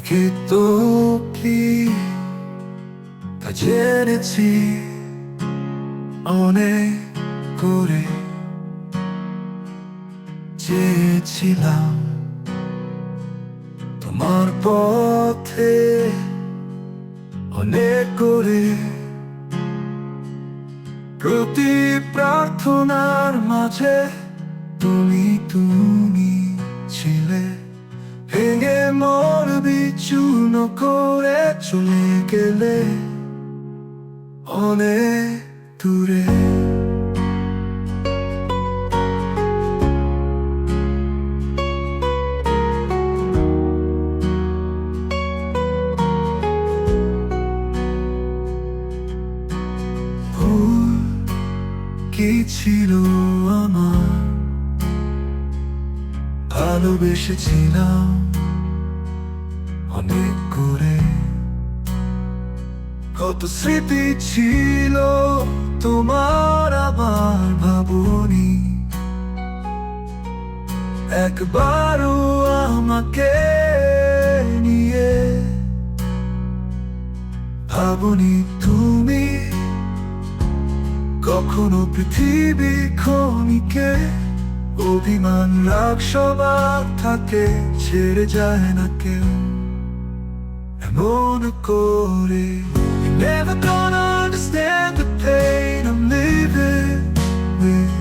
কিন্তু কি তা জেনেছি অনেক করে চেয়েছিলাম তোমার পথে অনেক করে প্রতি প্রার্থনার মাঝে তুমি ছিলে ভেঙে মন বিচূর্ণ করে চলে গেলে অনেক দূরে। ভুল কি ছিল আমার, ভালোবেসেছিলাম অনেক করে, কত স্মৃতি ছিল তোমার আবার ভাবনি, একবারও আমাকে নিয়ে ভাবনি তুমি কখনো পৃথিবী ক্ষণিকে। অভিমান রাগ সবার থাকে, ছেড়ে যায় না কেউ এমন করে। You're never gonna understand the pain I'm living with.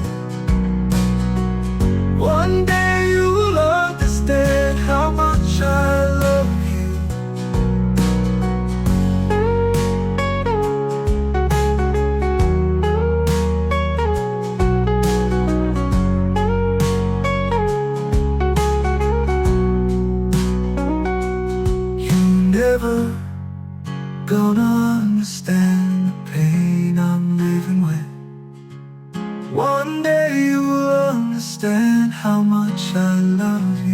One day you will understand how much I love you. Never gonna understand the pain I'm living with. One day you will understand how much I love you.